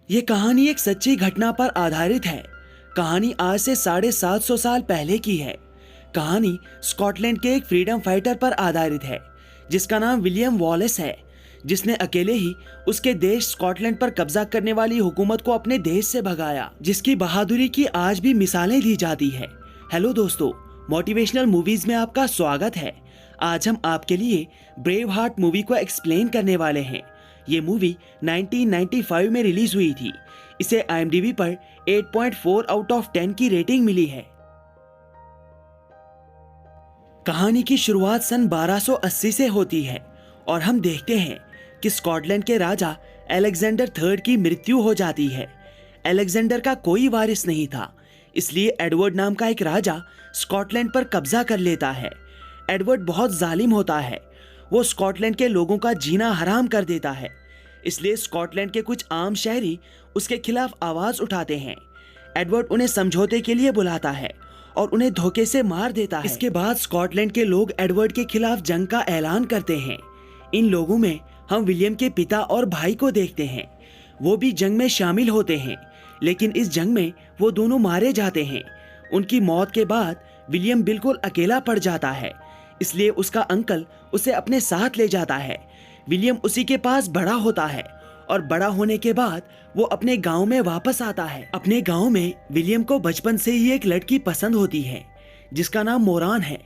ये कहानी एक सच्ची घटना पर आधारित है। कहानी आज से 750 साल पहले की है। कहानी स्कॉटलैंड के एक फ्रीडम फाइटर पर आधारित है जिसका नाम विलियम वॉलेस है, जिसने अकेले ही उसके देश स्कॉटलैंड पर कब्जा करने वाली हुकूमत को अपने देश से भगाया, जिसकी बहादुरी की आज भी मिसालें दी जाती है। हेलो दोस्तों, मोटिवेशनल मूवीज में आपका स्वागत है। आज हम आपके लिए ब्रेव हार्ट मूवी को एक्सप्लेन करने वाले हैं। ये मूवी 1995 में रिलीज हुई थी। इसे IMDb पर 8.4 आउट ऑफ 10 की रेटिंग मिली है। कहानी की शुरुआत सन 1280 से होती है और हम देखते हैं कि स्कॉटलैंड के राजा अलेक्जेंडर III की मृत्यु हो जाती है। अलेक्जेंडर का कोई वारिस नहीं था, इसलिए एडवर्ड नाम का एक राजा स्कॉटलैंड पर कब्जा कर लेता है। एडवर्ड बहुत जालिम होता है। वो स्कॉटलैंड के लोगों का जीना हराम कर देता है, इसलिए स्कॉटलैंड के कुछ आम शहरी उसके खिलाफ आवाज उठाते हैं। एडवर्ड उन्हें समझौते के लिए बुलाता है और उन्हें धोखे से मार देता है। इसके बाद स्कॉटलैंड के लोग एडवर्ड के खिलाफ जंग का ऐलान करते हैं। इन लोगों में हम विलियम के पिता और भाई को देखते हैं। वो भी जंग में शामिल होते हैं, लेकिन इस जंग में वो दोनों मारे जाते हैं। उनकी मौत के बाद विलियम बिल्कुल अकेला पड़ जाता है, इसलिए उसका अंकल उसे अपने साथ ले जाता है। विलियम उसी के पास बड़ा होता है और बड़ा होने के बाद वो अपने गांव में वापस आता है। अपने गांव में विलियम को बचपन से ही एक लड़की पसंद होती है जिसका नाम मोरान है।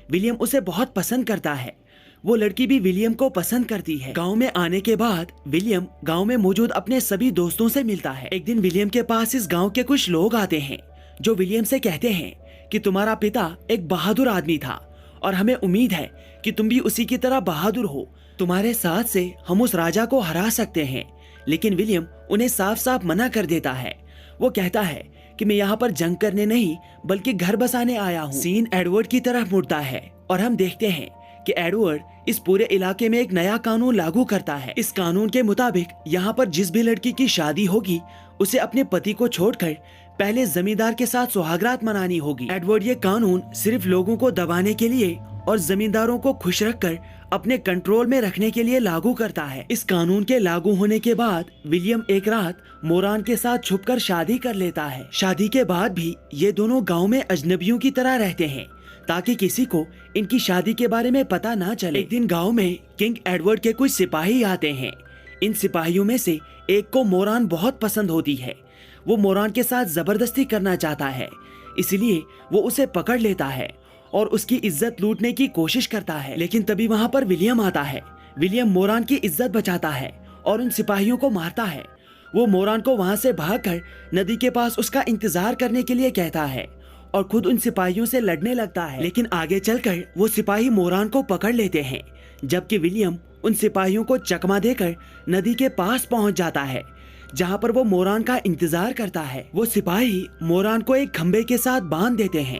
विलियम उसे बहुत पसंद करता है। वो लड़की भी विलियम को पसंद करती है। गांव में आने के बाद विलियम गांव में मौजूद अपने सभी दोस्तों से मिलता है। एक दिन विलियम के पास इस गांव के कुछ लोग आते हैं जो विलियम से कहते हैं कि तुम्हारा पिता एक बहादुर आदमी था और हमें उम्मीद है कि तुम भी उसी की तरह बहादुर हो। तुम्हारे साथ से हम उस राजा को हरा सकते हैं। लेकिन विलियम उन्हें साफ साफ मना कर देता है। वो कहता है कि मैं यहाँ पर जंग करने नहीं बल्कि घर बसाने आया हूँ। सीन एडवर्ड की तरफ मुड़ता है और हम देखते हैं कि एडवर्ड इस पूरे इलाके में एक नया कानून लागू करता है। इस कानून के मुताबिक यहाँ पर जिस भी लड़की की शादी होगी उसे अपने पति को छोड़कर पहले जमींदार के साथ सुहागरात मनानी होगी। एडवर्ड ये कानून सिर्फ लोगों को दबाने के लिए और जमींदारों को खुश रखकर अपने कंट्रोल में रखने के लिए लागू करता है। इस कानून के लागू होने के बाद विलियम एक रात मोरान के साथ छुपकर शादी कर लेता है। शादी के बाद भी ये दोनों गांव में अजनबियों की तरह रहते हैं ताकि किसी को इनकी शादी के बारे में पता ना चले। एक दिन गांव में किंग एडवर्ड के कुछ सिपाही आते हैं। इन सिपाहियों में से एक को मोरान बहुत पसंद होती है। वो मोरान के साथ जबरदस्ती करना चाहता है, इसलिए वो उसे पकड़ लेता है और उसकी इज्जत लूटने की कोशिश करता है। लेकिन तभी वहाँ पर विलियम आता है। विलियम मोरान की इज्जत बचाता है और उन सिपाहियों को मारता है। वो मोरान को वहाँ से भागकर नदी के पास उसका इंतजार करने के लिए कहता है और खुद उन सिपाहियों से लड़ने लगता है। लेकिन आगे चलकर वो सिपाही मोरान को पकड़ लेते हैं, जबकि विलियम उन सिपाहियों को चकमा देकर नदी के पास पहुंच जाता है जहां पर वो मोरान का इंतजार करता है। वो सिपाही मोरान को एक खंबे के साथ बांध देते हैं।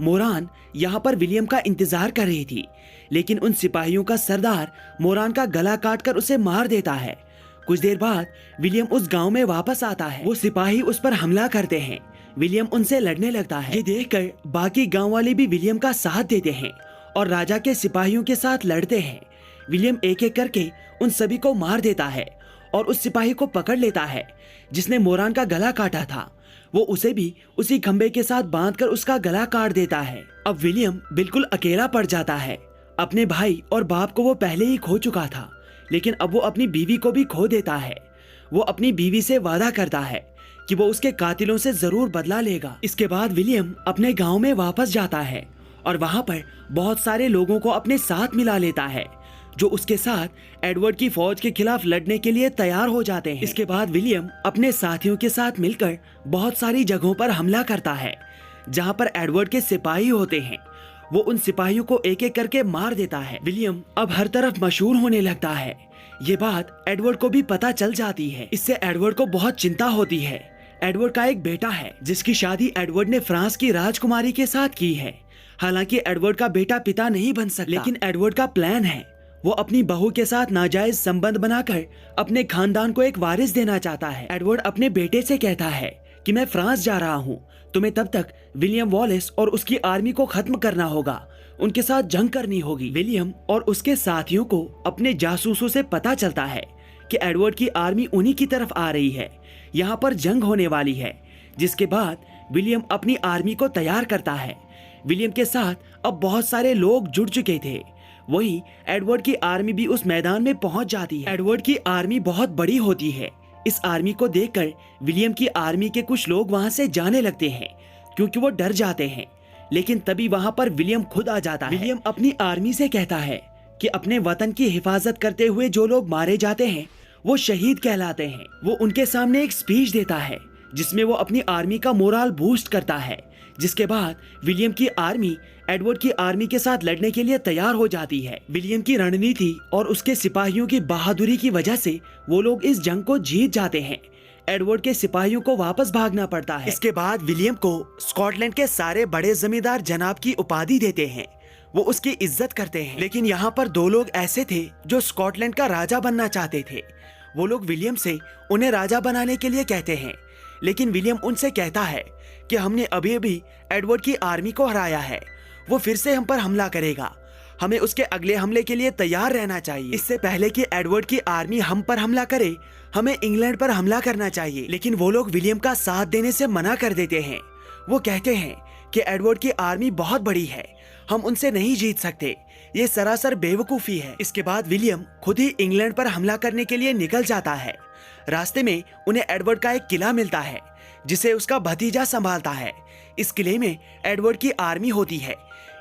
मोरान यहाँ पर विलियम का इंतजार कर रही थी, लेकिन उन सिपाहियों का सरदार मोरान का गला काटकर उसे मार देता है। कुछ देर बाद विलियम उस गांव में वापस आता है। वो सिपाही उस पर हमला करते हैं। विलियम उनसे लड़ने लगता है। ये देखकर बाकी गाँव वाले भी विलियम का साथ देते हैं और राजा के सिपाहियों के साथ लड़ते हैं। विलियम एक एक करके उन सभी को मार देता है और उस सिपाही को पकड़ लेता है जिसने मोरान का गला काटा था। वो उसे भी उसी खंबे के साथ बांधकर उसका गला काट देता है। अब विलियम बिल्कुल अकेला पड़ जाता है। अपने भाई और बाप को वो पहले ही खो चुका था, लेकिन अब वो अपनी बीवी को भी खो देता है। वो अपनी बीवी से वादा करता है कि वो उसके कातिलों से जरूर बदला लेगा। इसके बाद विलियम अपने गाँव में वापस जाता है और वहाँ पर बहुत सारे लोगों को अपने साथ मिला लेता है जो उसके साथ एडवर्ड की फौज के खिलाफ लड़ने के लिए तैयार हो जाते हैं। इसके बाद विलियम अपने साथियों के साथ मिलकर बहुत सारी जगहों पर हमला करता है जहां पर एडवर्ड के सिपाही होते हैं। वो उन सिपाहियों को एक एक करके मार देता है। विलियम अब हर तरफ मशहूर होने लगता है। ये बात एडवर्ड को भी पता चल जाती है। इससे एडवर्ड को बहुत चिंता होती है। एडवर्ड का एक बेटा है जिसकी शादी एडवर्ड ने फ्रांस की राजकुमारी के साथ की है। हालांकि एडवर्ड का बेटा पिता नहीं बन सकता, लेकिन एडवर्ड का प्लान है वो अपनी बहू के साथ नाजायज संबंध बनाकर अपने खानदान को एक वारिस देना चाहता है। एडवर्ड अपने बेटे से कहता है कि मैं फ्रांस जा रहा हूँ, तुम्हें तब तक विलियम वॉलेस और उसकी आर्मी को खत्म करना होगा, उनके साथ जंग करनी होगी। विलियम और उसके साथियों को अपने जासूसों से पता चलता है कि एडवर्ड की आर्मी उन्हीं की तरफ आ रही है, यहाँ पर जंग होने वाली है। जिसके बाद विलियम अपनी आर्मी को तैयार करता है। विलियम के साथ अब बहुत सारे लोग जुड़ चुके थे। वहीं एडवर्ड की आर्मी भी उस मैदान में पहुंच जाती है। एडवर्ड की आर्मी बहुत बड़ी होती है। इस आर्मी को देखकर विलियम की आर्मी के कुछ लोग वहां से जाने लगते हैं क्योंकि वो डर जाते हैं। लेकिन तभी वहां पर विलियम खुद आ जाता है। विलियम अपनी आर्मी से कहता है कि अपने वतन की हिफाजत करते हुए जो लोग मारे जाते हैं वो शहीद कहलाते हैं। वो उनके सामने एक स्पीच देता है जिसमें वो अपनी आर्मी का मोरल बूस्ट करता है। जिसके बाद विलियम की आर्मी एडवर्ड की आर्मी के साथ लड़ने के लिए तैयार हो जाती है। विलियम की रणनीति और उसके सिपाहियों की बहादुरी की वजह से वो लोग इस जंग को जीत जाते हैं। एडवर्ड के सिपाहियों को वापस भागना पड़ता है। इसके बाद विलियम को स्कॉटलैंड के सारे बड़े जमींदार जनाब की उपाधि देते हैं। वो उसकी इज्जत करते हैं। लेकिन यहाँ पर दो लोग ऐसे थे जो स्कॉटलैंड का राजा बनना चाहते थे। वो लोग विलियम से उन्हें राजा बनाने के लिए कहते हैं। लेकिन विलियम उनसे कहता है कि हमने अभी अभी एडवर्ड की आर्मी को हराया है, वो फिर से हम पर हमला करेगा, हमें उसके अगले हमले के लिए तैयार रहना चाहिए। इससे पहले कि एडवर्ड की आर्मी हम पर हमला करे, हमें इंग्लैंड पर हमला करना चाहिए। लेकिन वो लोग विलियम का साथ देने से मना कर देते हैं। वो कहते हैं कि एडवर्ड की आर्मी बहुत बड़ी है, हम उनसे नहीं जीत सकते, ये सरासर बेवकूफी है। इसके बाद विलियम खुद ही इंग्लैंड पर हमला करने के लिए निकल जाता है। रास्ते में उन्हें एडवर्ड का एक किला मिलता है जिसे उसका भतीजा संभालता है। इस किले में एडवर्ड की आर्मी होती है।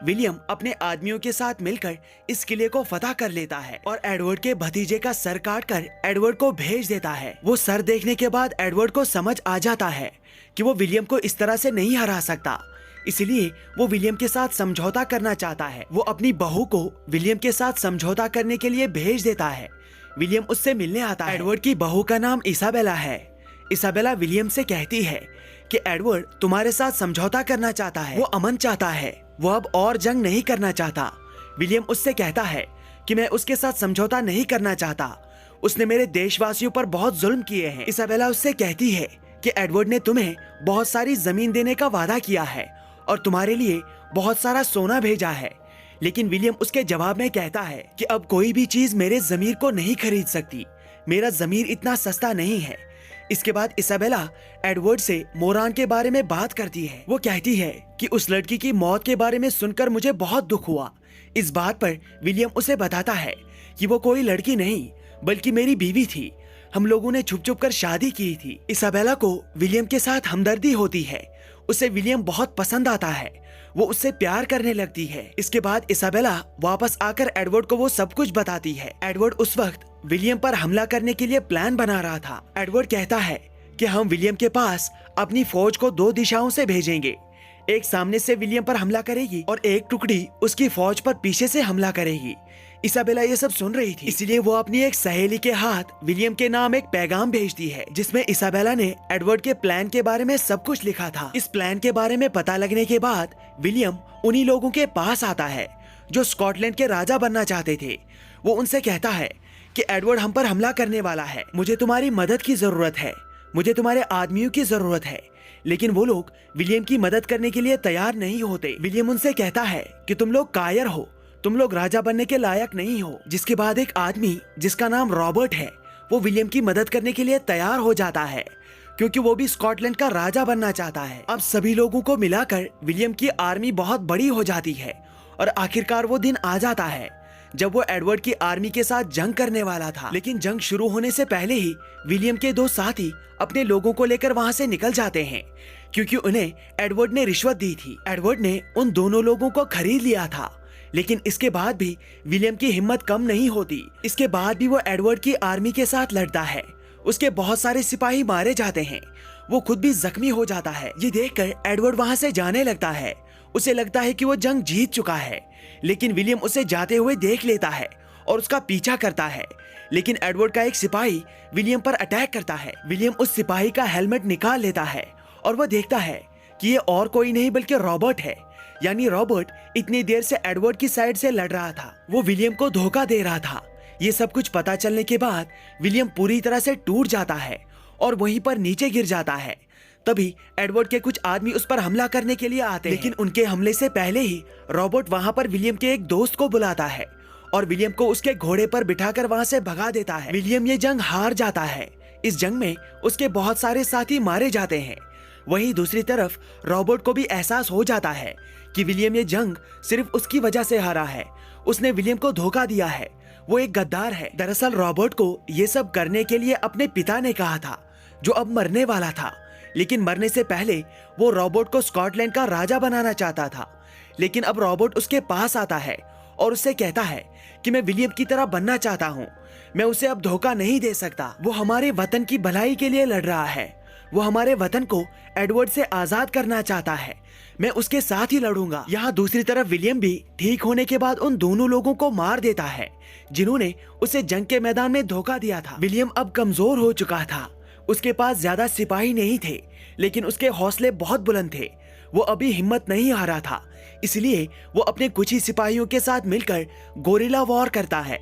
विलियम अपने आदमियों के साथ मिलकर इस किले को फतह कर लेता है और एडवर्ड के भतीजे का सर काट कर एडवर्ड को भेज देता है। वो सर देखने के बाद एडवर्ड को समझ आ जाता है कि वो विलियम को इस तरह से नहीं हरा सकता, इसलिए वो विलियम के साथ समझौता करना चाहता है। वो अपनी बहू को विलियम के साथ समझौता करने के लिए भेज देता है। विलियम उससे मिलने आता है। एडवर्ड की बहू का नाम इसाबेला है। इसाबेला विलियम से कहती है कि एडवर्ड तुम्हारे साथ समझौता करना चाहता है, वो अमन चाहता है, वो अब और जंग नहीं करना चाहता। विलियम उससे कहता है कि मैं उसके साथ समझौता नहीं करना चाहता, उसने मेरे देशवासियों पर बहुत जुल्म किए हैं। इसाबेला उससे कहती है कि एडवर्ड ने तुम्हें बहुत सारी जमीन देने का वादा किया है और तुम्हारे लिए बहुत सारा सोना भेजा है। लेकिन विलियम उसके जवाब में कहता है कि अब कोई भी चीज मेरे जमीर को नहीं खरीद सकती, मेरा जमीर इतना सस्ता नहीं है। इसके बाद इसाबेला एडवर्ड से मोरान के बारे में बात करती है। वो कहती है कि उस लड़की की मौत के बारे में सुनकर मुझे बहुत दुख हुआ। इस बात पर विलियम उसे बताता है कि वो कोई लड़की नहीं बल्कि मेरी बीवी थी, हम लोगों ने छुप छुप कर शादी की थी। इसाबेला को विलियम के साथ हमदर्दी होती है, उसे विलियम बहुत पसंद आता है, वो उससे प्यार करने लगती है। इसके बाद इसाबेला वापस आकर एडवर्ड को वो सब कुछ बताती है। एडवर्ड उस वक्त विलियम पर हमला करने के लिए प्लान बना रहा था। एडवर्ड कहता है कि हम विलियम के पास अपनी फौज को दो दिशाओं से भेजेंगे, एक सामने से विलियम पर हमला करेगी और एक टुकड़ी उसकी फौज पर पीछे से हमला करेगी। इसाबेला ये सब सुन रही थी, इसलिए वो अपनी एक सहेली के हाथ विलियम के नाम एक पैगाम भेजती है जिसमें इसाबेला ने एडवर्ड के प्लान के बारे में सब कुछ लिखा था। इस प्लान के बारे में पता लगने के बाद विलियम उन्हीं लोगों के पास आता है जो स्कॉटलैंड के राजा बनना चाहते थे। वो उनसे कहता है कि एडवर्ड हम पर हमला करने वाला है, मुझे तुम्हारी मदद की जरूरत है, मुझे तुम्हारे आदमियों की जरूरत है। लेकिन वो लोग विलियम की मदद करने के लिए तैयार नहीं होते। विलियम उनसे कहता है कि तुम लोग कायर हो, तुम लोग राजा बनने के लायक नहीं हो। जिसके बाद एक आदमी जिसका नाम रॉबर्ट है वो विलियम की मदद करने के लिए तैयार हो जाता है क्योंकि वो भी स्कॉटलैंड का राजा बनना चाहता है। अब सभी लोगों को मिलाकर विलियम की आर्मी बहुत बड़ी हो जाती है और आखिरकार वो दिन आ जाता है जब वो एडवर्ड की आर्मी के साथ जंग करने वाला था। लेकिन जंग शुरू होने से पहले ही विलियम के दो साथी अपने लोगों को लेकर वहां से निकल जाते हैं क्योंकि उन्हें एडवर्ड ने रिश्वत दी थी। एडवर्ड ने उन दोनों लोगों को खरीद लिया था, लेकिन इसके बाद भी विलियम की हिम्मत कम नहीं होती। इसके बाद भी वो एडवर्ड की आर्मी के साथ लड़ता है, उसके बहुत सारे सिपाही मारे जाते हैं, वो खुद भी जख्मी हो जाता है। ये देखकर एडवर्ड वहां से जाने लगता है, उसे लगता है कि वो जंग जीत चुका है। लेकिन विलियम उसे जाते हुए देख लेता है और उसका पीछा करता है। लेकिन एडवर्ड का एक सिपाही विलियम पर अटैक करता है। विलियम उस सिपाही का हेलमेट निकाल लेता है और वो देखता है कि ये और कोई नहीं बल्कि रॉबर्ट है। यानी रॉबर्ट इतनी देर से एडवर्ड की साइड से लड़ रहा था, वो विलियम को धोखा दे रहा था। ये सब कुछ पता चलने के बाद विलियम पूरी तरह से टूट जाता है और वहीं पर नीचे गिर जाता है। तभी एडवर्ड के कुछ आदमी उस पर हमला करने के लिए आते हैं, लेकिन उनके हमले से पहले ही रॉबर्ट वहां पर विलियम के एक दोस्त को बुलाता है और विलियम को उसके घोड़े पर बिठाकर वहां से भगा देता है। विलियम ये जंग हार जाता है। इस जंग में उसके बहुत सारे साथी मारे जाते हैं। वहीं दूसरी तरफ रॉबर्ट को भी एहसास हो जाता है कि विलियम ये जंग सिर्फ उसकी वजह से हारा है। उसने विलियम को धोखा दिया है, वो एक गद्दार है। दरअसल रॉबर्ट को ये सब करने के लिए अपने पिता ने कहा था, जो अब मरने वाला था। लेकिन मरने से पहले वो रॉबर्ट को स्कॉटलैंड का राजा बनाना चाहता था। लेकिन अब रॉबर्ट उसके पास आता है और उससे कहता है कि मैं विलियम की तरह बनना चाहता हूँ, मैं उसे अब धोखा नहीं दे सकता। वो हमारे वतन की भलाई के लिए लड़ रहा है, वो हमारे वतन को एडवर्ड से आजाद करना चाहता है, मैं उसके साथ ही लड़ूंगा। यहाँ दूसरी तरफ विलियम भी ठीक होने के बाद उन दोनों लोगों को मार देता है जिन्होंने उसे जंग के मैदान में धोखा दिया था। विलियम अब कमजोर हो चुका था, उसके पास ज्यादा सिपाही नहीं थे, लेकिन उसके हौसले बहुत बुलंद थे। वो अभी हिम्मत नहीं हारा था, इसलिए वो अपने कुछ ही सिपाहियों के साथ मिलकर गोरिल्ला वॉर करता है,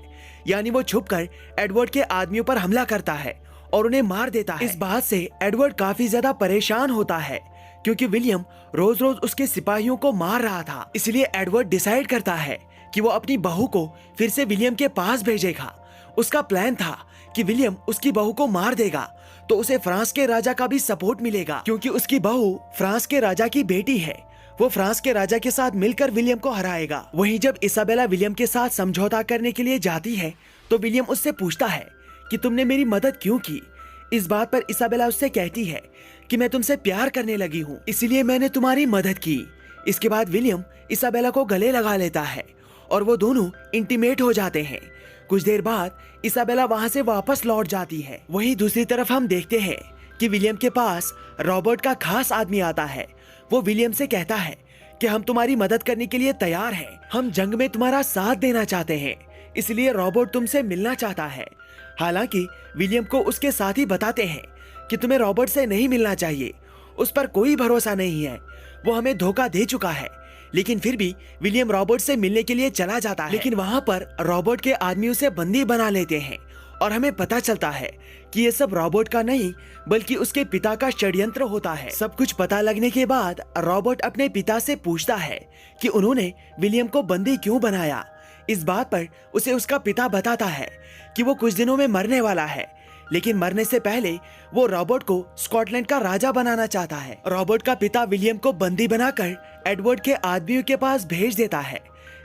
यानी वो छुपकर एडवर्ड के आदमियों पर हमला करता है और उन्हें मार देता है। इस बात से एडवर्ड काफी ज्यादा परेशान होता है क्योंकि विलियम रोज रोज उसके सिपाहियों को मार रहा था। इसलिए एडवर्ड डिसाइड करता है कि वो अपनी बहू को फिर से विलियम के पास भेजेगा। उसका प्लान था कि विलियम उसकी बहू को मार देगा तो उसे फ्रांस के राजा का भी सपोर्ट मिलेगा, क्योंकि उसकी बहू फ्रांस के राजा की बेटी है। वो फ्रांस के राजा के साथ मिलकर विलियम को हराएगा। वहीं जब इसाबेला विलियम के साथ समझौता करने के लिए जाती है तो विलियम उससे पूछता है कि तुमने मेरी मदद क्यों की। इस बात पर इसाबेला उससे कहती है कि मैं तुमसे प्यार करने लगी हूँ, इसलिए मैंने तुम्हारी मदद की। इसके बाद विलियम इसाबेला को गले लगा लेता है और वो दोनों इंटीमेट हो जाते हैं। कुछ देर बाद इसाबेला वहां से वापस लौट जाती है। वहीं दूसरी तरफ हम देखते हैं कि विलियम के पास रॉबर्ट का खास आदमी आता है। वो विलियम से कहता है कि हम तुम्हारी मदद करने के लिए तैयार हैं, हम जंग में तुम्हारा साथ देना चाहते हैं, इसलिए रॉबर्ट तुमसे मिलना चाहता है। हालांकि विलियम को उसके साथी बताते हैं कि तुम्हें रॉबर्ट से नहीं मिलना चाहिए, उस पर कोई भरोसा नहीं है, वो हमें धोखा दे चुका है। लेकिन फिर भी विलियम रॉबर्ट से मिलने के लिए चला जाता है। लेकिन वहां पर रॉबर्ट के आदमी उसे बंदी बना लेते हैं और हमें पता चलता है कि ये सब रॉबर्ट का नहीं बल्कि उसके पिता का षड्यंत्र होता है। सब कुछ पता लगने के बाद रॉबर्ट अपने पिता से पूछता है कि उन्होंने विलियम को बंदी क्यों बनाया। इस बात पर उसे उसका पिता बताता है कि वो कुछ दिनों में मरने वाला है, लेकिन मरने से पहले वो रॉबर्ट को स्कॉटलैंड का राजा बनाना चाहता है। रॉबर्ट का पिता विलियम को बंदी बनाकर एडवर्ड के आदमियों के पास भेज देता है,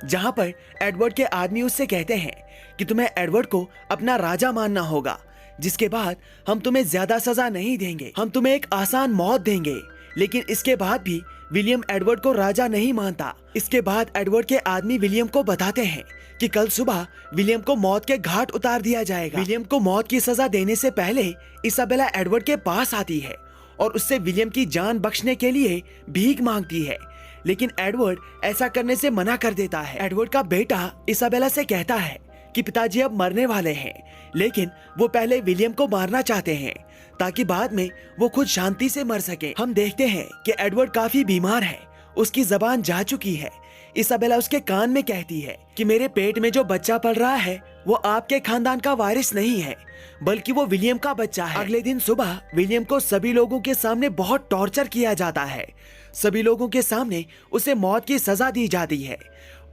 जहां पर एडवर्ड के आदमी उससे कहते हैं कि तुम्हें एडवर्ड को अपना राजा मानना होगा, जिसके बाद हम तुम्हें ज्यादा सजा नहीं देंगे, हम तुम्हें एक आसान मौत देंगे। लेकिन इसके बाद भी विलियम एडवर्ड को राजा नहीं मानता। इसके बाद एडवर्ड के आदमी विलियम को बताते हैं कि कल सुबह विलियम को मौत के घाट उतार दिया जाएगा। विलियम को मौत की सजा देने से पहले इसाबेला एडवर्ड के पास आती है और उससे विलियम की जान बख्शने के लिए भीख मांगती है, लेकिन एडवर्ड ऐसा करने से मना कर देता है। एडवर्ड का बेटा इसाबेला से कहता है कि पिताजी अब मरने वाले हैं, लेकिन वो पहले विलियम को मारना चाहते हैं ताकि बाद में वो खुद शांति से मर सके। हम देखते हैं कि एडवर्ड काफी बीमार है, उसकी जबान जा चुकी है। इसाबेला उसके कान में कहती है कि मेरे पेट में जो बच्चा पल रहा है वो आपके खानदान का वारिस नहीं है, बल्कि वो विलियम का बच्चा है। अगले दिन सुबह विलियम को सभी लोगों के सामने बहुत टॉर्चर किया जाता है। सभी लोगों के सामने उसे मौत की सजा दी जाती है।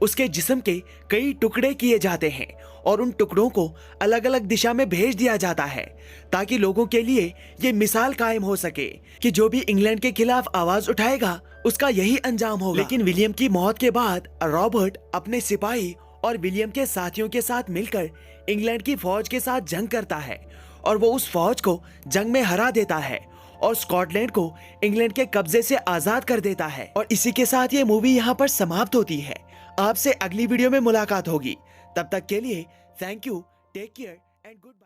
उसके जिस्म के कई टुकड़े किए जाते हैं और उन टुकड़ों को अलग अलग दिशा में भेज दिया जाता है ताकि लोगों के लिए ये मिसाल कायम हो सके कि जो भी इंग्लैंड के खिलाफ आवाज उठाएगा उसका यही अंजाम होगा। लेकिन विलियम की मौत के बाद रॉबर्ट अपने सिपाही और विलियम के साथियों के साथ मिलकर इंग्लैंड की फौज के साथ जंग करता है और वो उस फौज को जंग में हरा देता है और स्कॉटलैंड को इंग्लैंड के कब्जे से आजाद कर देता है। और इसी के साथ ये मूवी यहाँ पर समाप्त होती है। आपसे अगली वीडियो में मुलाकात होगी, तब तक के लिए thank you, take care and good bye.